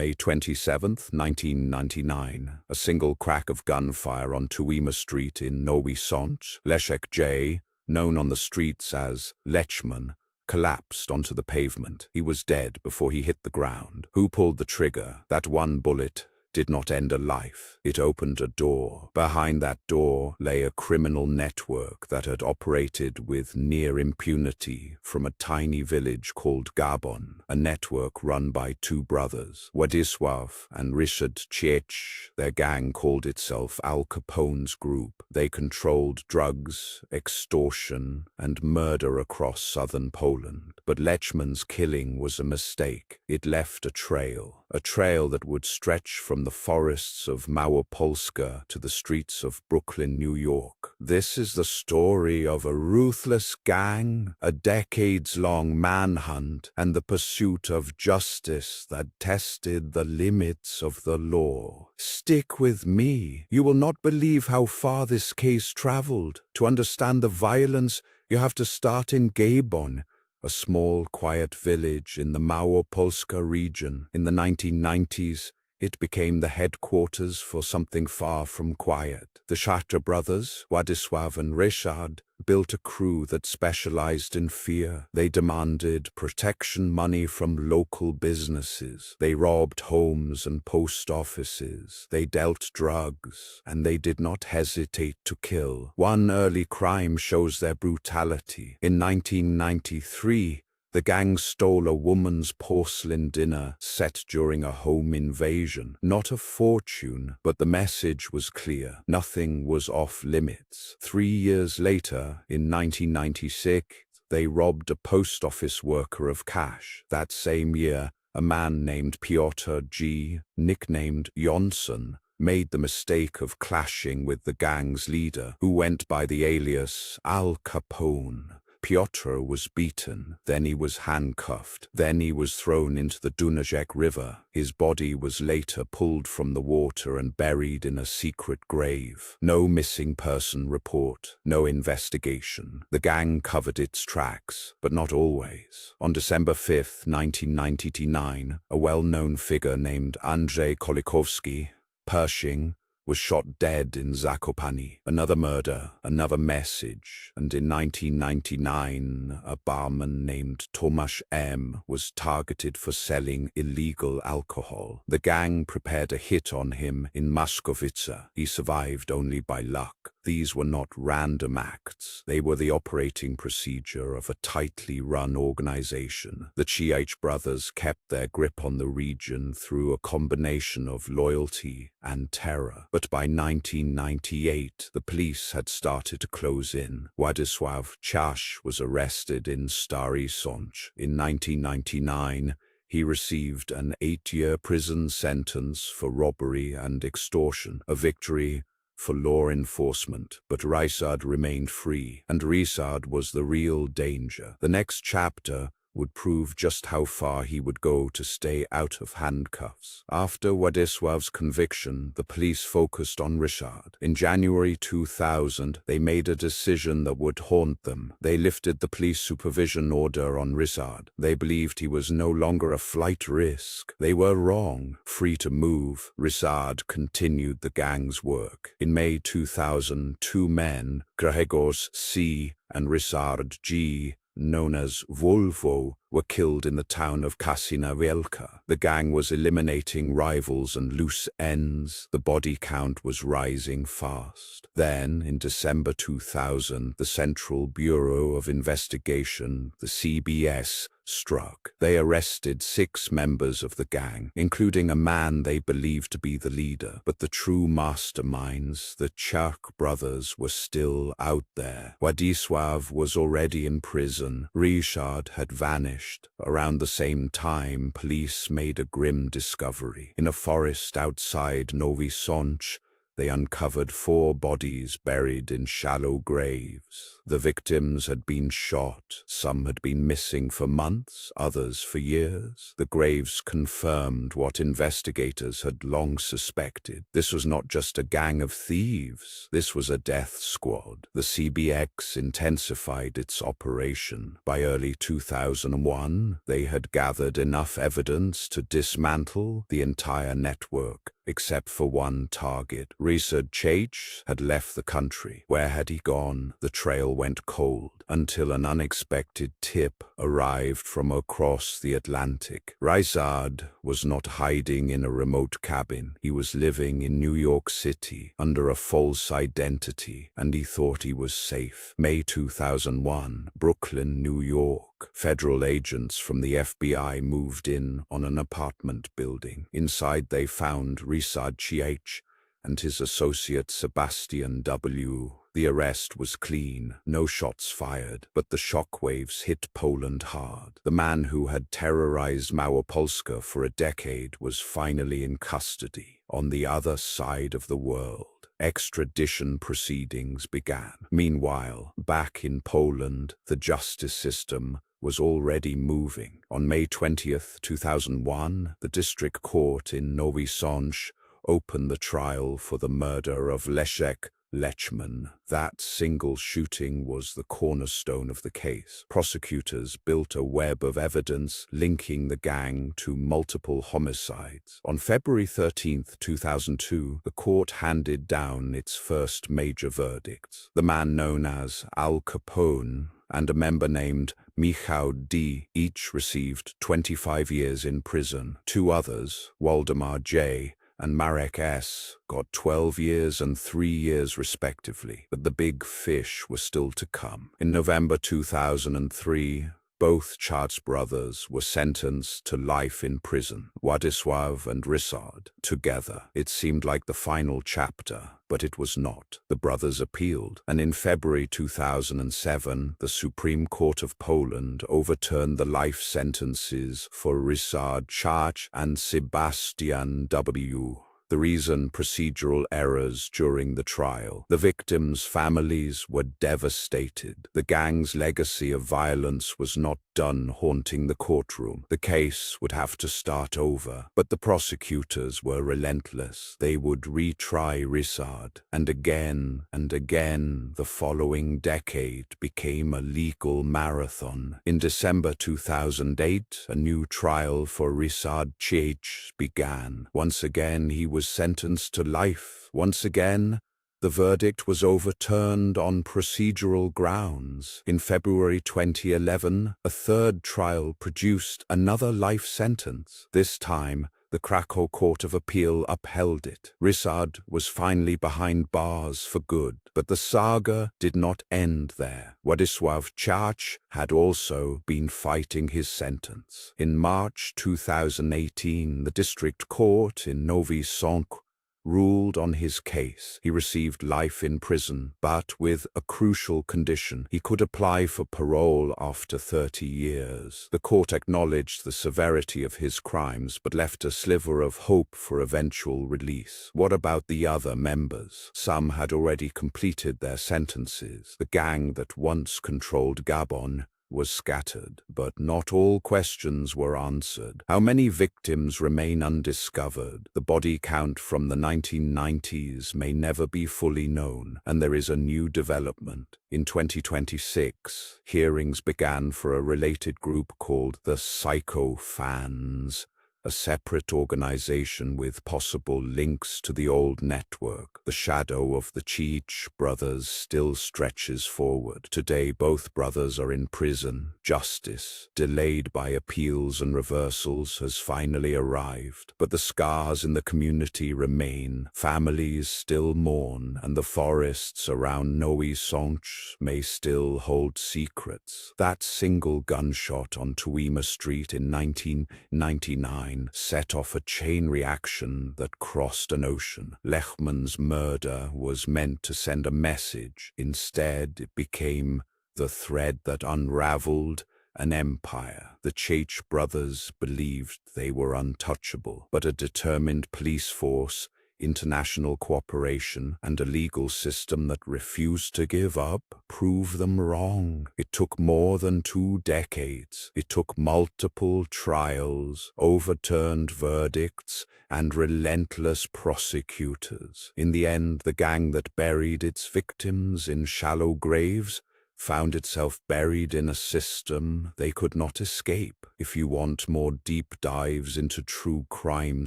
May 27, 1999, a single crack of gunfire on Tuima Street in Nowy Sącz. Leszek J., known on the streets as Lechman, collapsed onto the pavement. He was dead before he hit the ground. Who pulled the trigger? That one bullet did not end a life. It opened a door. Behind that door lay a criminal network that had operated with near impunity from a tiny village called Gaboń, a network run by two brothers, Władysław and Ryszard Ch. Their gang called itself Al Capone's group. They controlled drugs, extortion, and murder across southern Poland. But Lechman's killing was a mistake. It left a trail that would stretch from the forests of Małopolska to the streets of Brooklyn, New York. This is the story of a ruthless gang, a decades-long manhunt, and the pursuit of justice that tested the limits of the law. Stick with me. You will not believe how far this case traveled. To understand the violence, you have to start in Gaboń, a small, quiet village in the Małopolska region. In the 1990s, it became the headquarters for something far from quiet. The Ch brothers, Władysław and Ryszard, built a crew that specialized in fear. They demanded protection money from local businesses. They robbed homes and post offices. They dealt drugs, and they did not hesitate to kill. One early crime shows their brutality. In 1993, the gang stole a woman's porcelain dinner set during a home invasion. Not a fortune, but the message was clear. Nothing was off limits. 3 years later, in 1996, they robbed a post office worker of cash. That same year, a man named Piotr G., nicknamed Johnson, made the mistake of clashing with the gang's leader, who went by the alias Al Capone. Piotr was beaten, then he was handcuffed, then he was thrown into the Dunajec River. His body was later pulled from the water and buried in a secret grave. No missing person report, no investigation. The gang covered its tracks, but not always. On December 5, 1999, a well-known figure named Andrzej Kolikowski, Pershing, was shot dead in Zakopane. Another murder, another message, and in 1999, a barman named Tomasz M. was targeted for selling illegal alcohol. The gang prepared a hit on him in Maskowice. He survived only by luck. These were not random acts. They were the operating procedure of a tightly run organization. The Ch brothers kept their grip on the region through a combination of loyalty and terror. But by 1998, the police had started to close in. Władysław Ch was arrested in Stary Sącz. In 1999, he received an 8-year prison sentence for robbery and extortion, a victory for law enforcement. But Ryszard remained free, and Ryszard was the real danger. The next chapter would prove just how far he would go to stay out of handcuffs. After Władysław's conviction, the police focused on Ryszard. In January 2000, they made a decision that would haunt them. They lifted the police supervision order on Ryszard. They believed he was no longer a flight risk. They were wrong. Free to move, Ryszard continued the gang's work. In May 2000, 2 men, Grzegorz C. and Ryszard G., known as Volvo, were killed in the town of Kaczyna Wielka. The gang was eliminating rivals and loose ends. The body count was rising fast. Then, in December 2000, the Central Bureau of Investigation, the CBS, struck. They arrested 6 members of the gang, including a man they believed to be the leader. But the true masterminds, the Ch brothers, were still out there. Władysław was already in prison. Ryszard had vanished. Around the same time, police made a grim discovery. In a forest outside Nowy Sącz, they uncovered 4 bodies buried in shallow graves. The victims had been shot. Some had been missing for months, others for years. The graves confirmed what investigators had long suspected. This was not just a gang of thieves. This was a death squad. The CBX intensified its operation. By early 2001, they had gathered enough evidence to dismantle the entire network, except for one target. Ryszard Ch had left the country. Where had he gone? The trail went cold until an unexpected tip arrived from across the Atlantic. Ryszard was not hiding in a remote cabin. He was living in New York City under a false identity, and he thought he was safe. May 2001, Brooklyn, New York. Federal agents from the FBI moved in on an apartment building. Inside they found Ryszard Ch and his associate Sebastian W. The arrest was clean, no shots fired, but the shockwaves hit Poland hard. The man who had terrorized Małopolska for a decade was finally in custody, on the other side of the world. Extradition proceedings began. Meanwhile, back in Poland, the justice system was already moving. On May 20th, 2001, the district court in Nowy Sącz opened the trial for the murder of Leszek Lechman. That single shooting was the cornerstone of the case. Prosecutors built a web of evidence linking the gang to multiple homicides. On February 13, 2002, the court handed down its first major verdicts. The man known as Al Capone and a member named Michał D. each received 25 years in prison. 2 others, Waldemar J. and Marek S., got 12 years and 3 years respectively, but the big fish were still to come. In November 2003, both Ch brothers were sentenced to life in prison. Władysław and Ryszard, together. It seemed like the final chapter, but it was not. The brothers appealed, and in February 2007, the Supreme Court of Poland overturned the life sentences for Ryszard Ch and Sebastian W. The reason: procedural errors during the trial. The victims' families were devastated. The gang's legacy of violence was not done haunting the courtroom. The case would have to start over, but the prosecutors were relentless. They would retry Ryszard, and again and again. The following decade became a legal marathon. In December 2008, a new trial for Ryszard Ch began. Once again, he was sentenced to life. Once again, the verdict was overturned on procedural grounds. In February 2011, a third trial produced another life sentence. This time, the Krakow Court of Appeal upheld it. Ryszard was finally behind bars for good, but the saga did not end there. Władysław Ch had also been fighting his sentence. In March 2018, the district court in Nowy Sącz ruled on his case. He received life in prison, but with a crucial condition: he could apply for parole after 30 years. The court acknowledged the severity of his crimes, but left a sliver of hope for eventual release. What about the other members? Some had already completed their sentences. The gang that once controlled Gaboń was scattered, but not all questions were answered. How many victims remain undiscovered? The body count from the 1990s may never be fully known, and there is a new development. In 2026, hearings began for a related group called the Psycho Fans, a separate organization with possible links to the old network. The shadow of the Ch brothers still stretches forward. Today, both brothers are in prison. Justice, delayed by appeals and reversals, has finally arrived. But the scars in the community remain. Families still mourn, and the forests around Nowy Sącz may still hold secrets. That single gunshot on Tuwima Street in 1999 set off a chain reaction that crossed an ocean. Lechman's murder was meant to send a message. Instead, it became the thread that unraveled an empire. The Ch brothers believed they were untouchable, but a determined police force international cooperation, and a legal system that refused to give up prove them wrong. It took more than 2 decades. It took multiple trials, overturned verdicts, and relentless prosecutors. In the end, the gang that buried its victims in shallow graves found itself buried in a system they could not escape. If you want more deep dives into true crime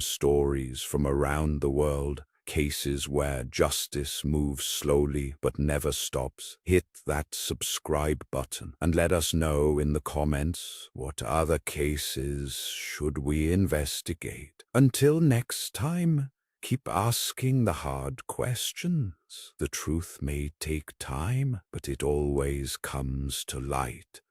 stories from around the world, cases where justice moves slowly but never stops, hit that subscribe button and let us know in the comments what other cases should we investigate. Until next time, keep asking the hard questions. The truth may take time, but it always comes to light.